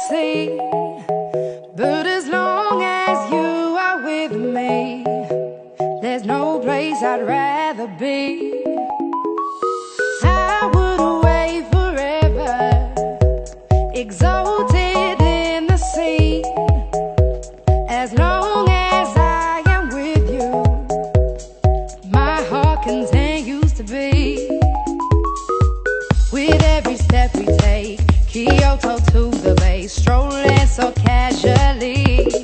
See, but as long as you are with me, there's no place I'd rather be. I would away forever, exalted in the sea. As long as I am with you, my heart continues to beat. With every step we take, Kyoto to the bay, strolling so casually.